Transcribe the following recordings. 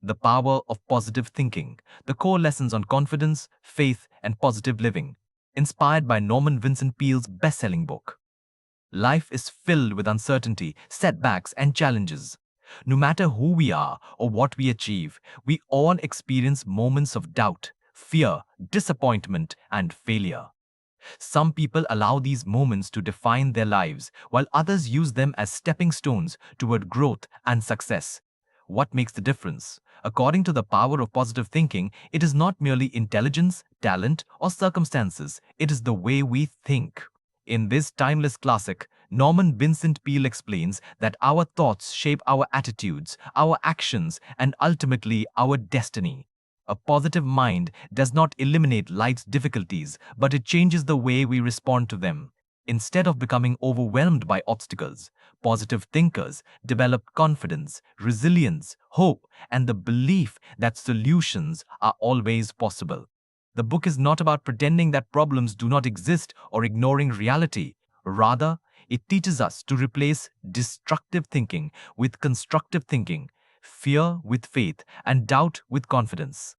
The Power of Positive Thinking, the core lessons on confidence, faith, and positive living, inspired by Norman Vincent Peale's best-selling book. Life is filled with uncertainty, setbacks, and challenges. No matter who we are or what we achieve, we all experience moments of doubt, fear, disappointment, and failure. Some people allow these moments to define their lives, while others use them as stepping stones toward growth and success. What makes the difference? According to the power of positive thinking, it is not merely intelligence, talent, or circumstances, it is the way we think. In this timeless classic, Norman Vincent Peale explains that our thoughts shape our attitudes, our actions, and ultimately our destiny. A positive mind does not eliminate life's difficulties, but it changes the way we respond to them. Instead of becoming overwhelmed by obstacles, positive thinkers develop confidence, resilience, hope, and the belief that solutions are always possible. The book is not about pretending that problems do not exist or ignoring reality. Rather, it teaches us to replace destructive thinking with constructive thinking, fear with faith, and doubt with confidence.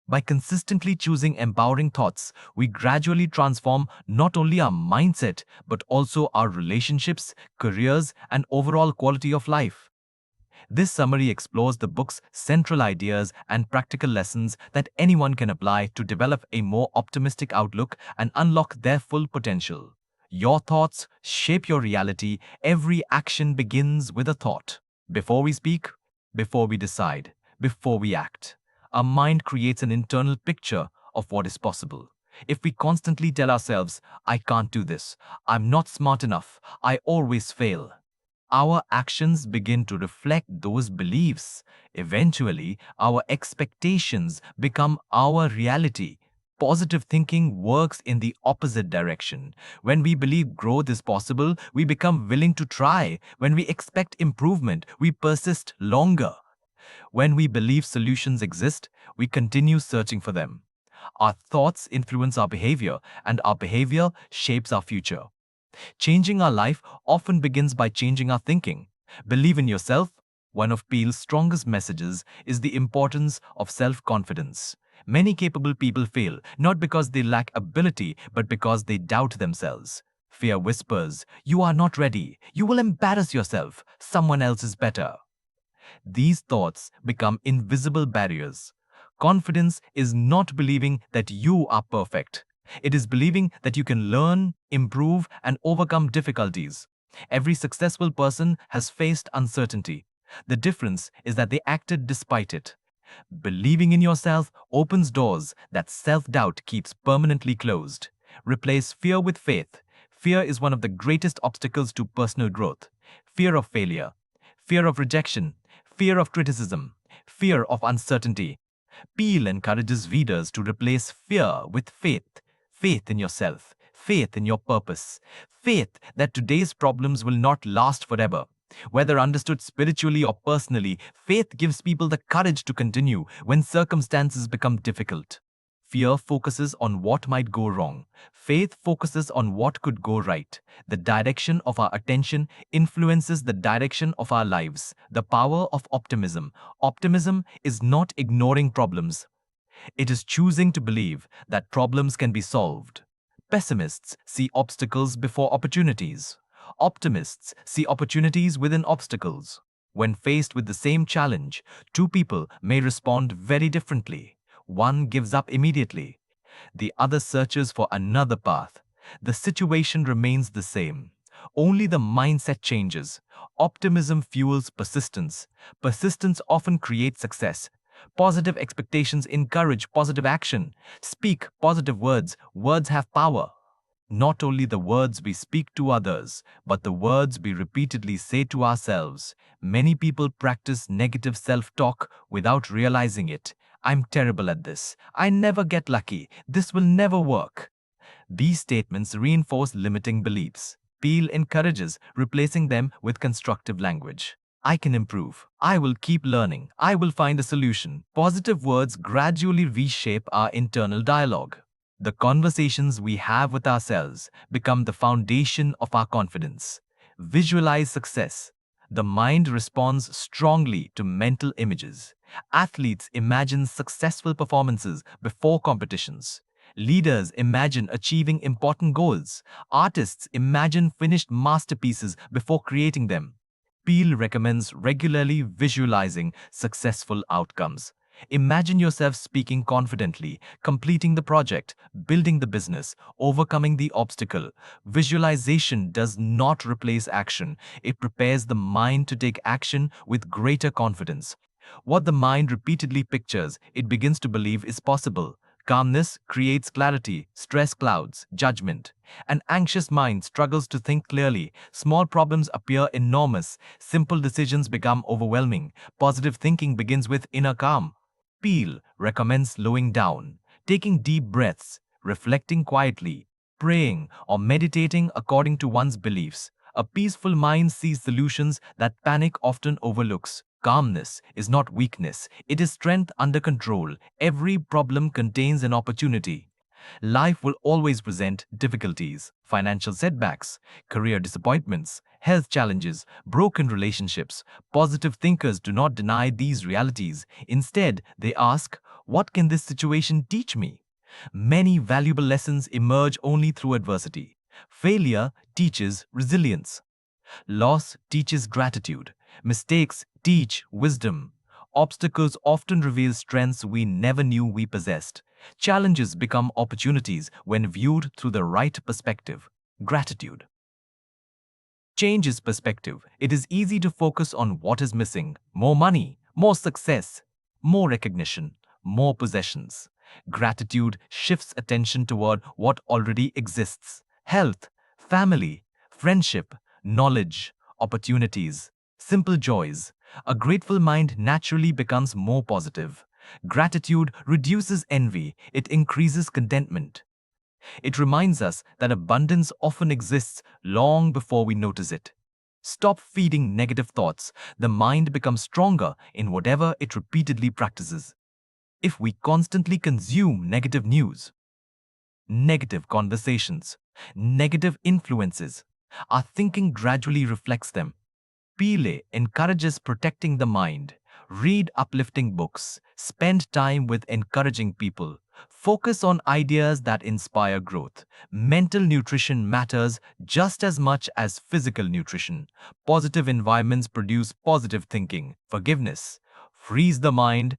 By consistently choosing empowering thoughts, we gradually transform not only our mindset, but also our relationships, careers, and overall quality of life. This summary explores the book's central ideas and practical lessons that anyone can apply to develop a more optimistic outlook and unlock their full potential. Your thoughts shape your reality. Every action begins with a thought. Before we speak, before we decide, before we act, our mind creates an internal picture of what is possible. If we constantly tell ourselves, I can't do this, I'm not smart enough, I always fail, our actions begin to reflect those beliefs. Eventually, our expectations become our reality. Positive thinking works in the opposite direction. When we believe growth is possible, we become willing to try. When we expect improvement, we persist longer. When we believe solutions exist, we continue searching for them. Our thoughts influence our behavior, and our behavior shapes our future. Changing our life often begins by changing our thinking. Believe in yourself. One of Peele's strongest messages is the importance of self-confidence. Many capable people fail, not because they lack ability, but because they doubt themselves. Fear whispers, you are not ready, you will embarrass yourself, someone else is better. These thoughts become invisible barriers. Confidence is not believing that you are perfect. It is believing that you can learn, improve, and overcome difficulties. Every successful person has faced uncertainty. The difference is that they acted despite it. Believing in yourself opens doors that self-doubt keeps permanently closed. Replace fear with faith. Fear is one of the greatest obstacles to personal growth. Fear of failure, fear of rejection, fear of criticism, fear of uncertainty. Peale encourages readers to replace fear with faith. Faith in yourself, faith in your purpose, faith that today's problems will not last forever. Whether understood spiritually or personally, faith gives people the courage to continue when circumstances become difficult. Fear focuses on what might go wrong. Faith focuses on what could go right. The direction of our attention influences the direction of our lives. The power of optimism. Optimism is not ignoring problems. It is choosing to believe that problems can be solved. Pessimists see obstacles before opportunities. Optimists see opportunities within obstacles. When faced with the same challenge, two people may respond very differently. One gives up immediately. The other searches for another path. The situation remains the same. Only the mindset changes. Optimism fuels persistence. Persistence often creates success. Positive expectations encourage positive action. Speak positive words. Words have power. Not only the words we speak to others, but the words we repeatedly say to ourselves. Many people practice negative self-talk without realizing it. I'm terrible at this. I never get lucky. This will never work. These statements reinforce limiting beliefs. Peale encourages replacing them with constructive language. I can improve. I will keep learning. I will find a solution. Positive words gradually reshape our internal dialogue. The conversations we have with ourselves become the foundation of our confidence. Visualize success. The mind responds strongly to mental images. Athletes imagine successful performances before competitions. Leaders imagine achieving important goals. Artists imagine finished masterpieces before creating them. Peale recommends regularly visualizing successful outcomes. Imagine yourself speaking confidently, completing the project, building the business, overcoming the obstacle. Visualization does not replace action. It prepares the mind to take action with greater confidence. What the mind repeatedly pictures, it begins to believe is possible. Calmness creates clarity, stress clouds judgment. An anxious mind struggles to think clearly. Small problems appear enormous. Simple decisions become overwhelming. Positive thinking begins with inner calm. Peale recommends slowing down, taking deep breaths, reflecting quietly, praying, or meditating according to one's beliefs. A peaceful mind sees solutions that panic often overlooks. Calmness is not weakness, it is strength under control. Every problem contains an opportunity. Life will always present difficulties, financial setbacks, career disappointments, health challenges, broken relationships. Positive thinkers do not deny these realities. Instead, they ask, what can this situation teach me? Many valuable lessons emerge only through adversity. Failure teaches resilience. Loss teaches gratitude. Mistakes teach wisdom. Obstacles often reveal strengths we never knew we possessed. Challenges become opportunities when viewed through the right perspective. Gratitude changes perspective. It is easy to focus on what is missing: more money, more success, more recognition, more possessions. Gratitude shifts attention toward what already exists: health, family, friendship, knowledge, opportunities, simple joys. A grateful mind naturally becomes more positive. Gratitude reduces envy, it increases contentment. It reminds us that abundance often exists long before we notice it. Stop feeding negative thoughts. The mind becomes stronger in whatever it repeatedly practices. If we constantly consume negative news, negative conversations, negative influences, our thinking gradually reflects them. Peale encourages protecting the mind. Read uplifting books, spend time with encouraging people, focus on ideas that inspire growth. Mental nutrition matters just as much as physical nutrition. Positive environments produce positive thinking. Forgiveness frees the mind.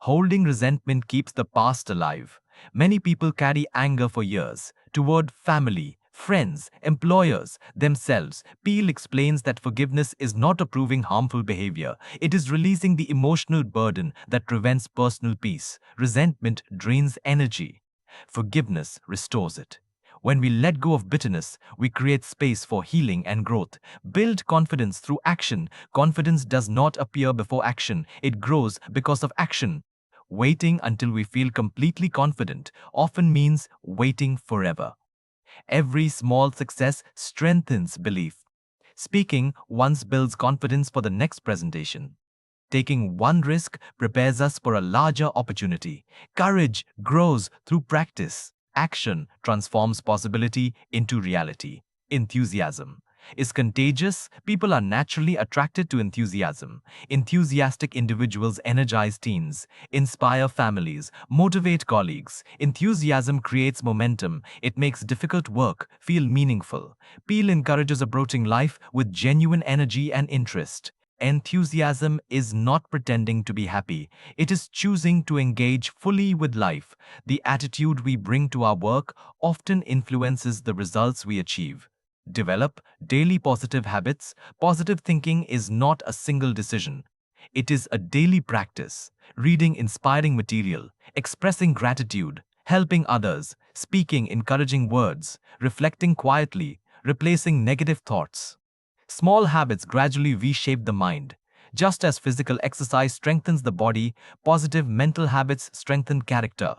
Holding resentment keeps the past alive. Many people carry anger for years toward family, friends, employers, themselves. Peale explains that forgiveness is not approving harmful behavior. It is releasing the emotional burden that prevents personal peace. Resentment drains energy. Forgiveness restores it. When we let go of bitterness, we create space for healing and growth. Build confidence through action. Confidence does not appear before action. It grows because of action. Waiting until we feel completely confident often means waiting forever. Every small success strengthens belief. Speaking once builds confidence for the next presentation. Taking one risk prepares us for a larger opportunity. Courage grows through practice. Action transforms possibility into reality. Enthusiasm is contagious. People are naturally attracted to enthusiasm. Enthusiastic individuals energize teams, inspire families, motivate colleagues. Enthusiasm creates momentum. It makes difficult work feel meaningful. Peale encourages approaching life with genuine energy and interest. Enthusiasm is not pretending to be happy. It is choosing to engage fully with life. The attitude we bring to our work often influences the results we achieve. Develop daily positive habits. Positive thinking is not a single decision. It is a daily practice. Reading inspiring material, expressing gratitude, helping others, speaking encouraging words, reflecting quietly, replacing negative thoughts. Small habits gradually reshape the mind. Just as physical exercise strengthens the body, positive mental habits strengthen character.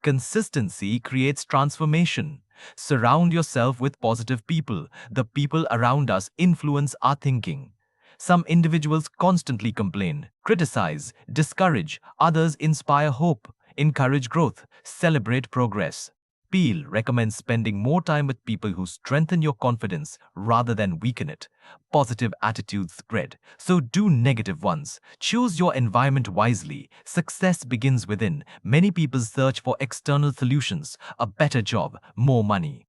Consistency creates transformation. Surround yourself with positive people. The people around us influence our thinking. Some individuals constantly complain, criticize, discourage. Others inspire hope, encourage growth, celebrate progress. Peale recommends spending more time with people who strengthen your confidence rather than weaken it. Positive attitudes spread, so do negative ones. Choose your environment wisely. Success begins within. Many people search for external solutions, a better job, more money,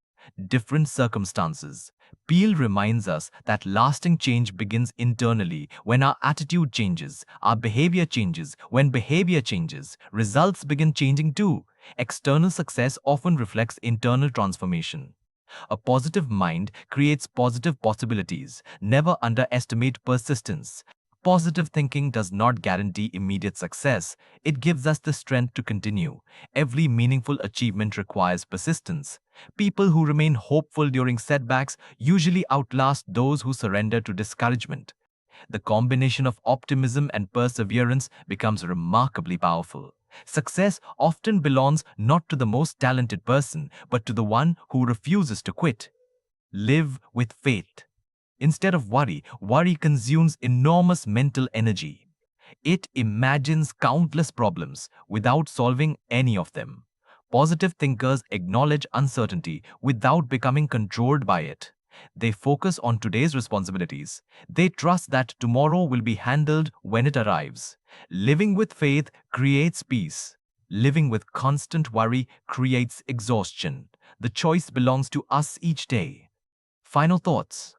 different circumstances. Peale reminds us that lasting change begins internally. When our attitude changes, our behavior changes. When behavior changes, results begin changing too. External success often reflects internal transformation. A positive mind creates positive possibilities. Never underestimate persistence. Positive thinking does not guarantee immediate success. It gives us the strength to continue. Every meaningful achievement requires persistence. People who remain hopeful during setbacks usually outlast those who surrender to discouragement. The combination of optimism and perseverance becomes remarkably powerful. Success often belongs not to the most talented person, but to the one who refuses to quit. Live with faith. Instead of worry, worry consumes enormous mental energy. It imagines countless problems without solving any of them. Positive thinkers acknowledge uncertainty without becoming controlled by it. They focus on today's responsibilities. They trust that tomorrow will be handled when it arrives. Living with faith creates peace. Living with constant worry creates exhaustion. The choice belongs to us each day. Final thoughts.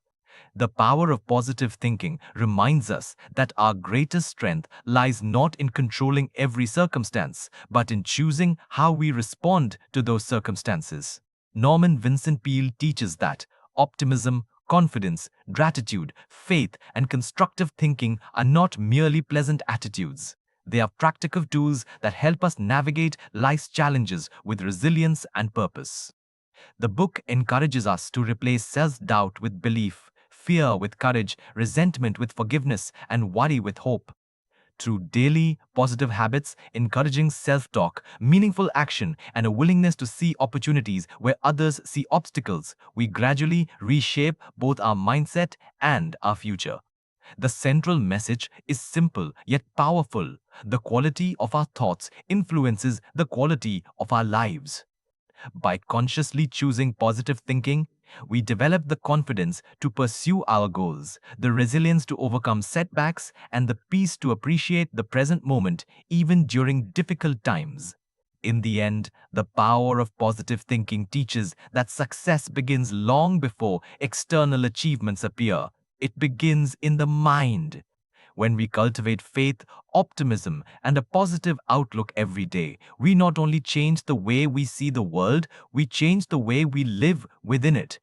The power of positive thinking reminds us that our greatest strength lies not in controlling every circumstance, but in choosing how we respond to those circumstances. Norman Vincent Peale teaches that optimism, confidence, gratitude, faith, and constructive thinking are not merely pleasant attitudes. They are practical tools that help us navigate life's challenges with resilience and purpose. The book encourages us to replace self-doubt with belief, fear with courage, resentment with forgiveness, and worry with hope. Through daily positive habits, encouraging self-talk, meaningful action, and a willingness to see opportunities where others see obstacles, we gradually reshape both our mindset and our future. The central message is simple yet powerful. The quality of our thoughts influences the quality of our lives. By consciously choosing positive thinking, we develop the confidence to pursue our goals, the resilience to overcome setbacks, and the peace to appreciate the present moment even during difficult times. In the end, the power of positive thinking teaches that success begins long before external achievements appear. It begins in the mind. When we cultivate faith, optimism, and a positive outlook every day, we not only change the way we see the world, we change the way we live within it.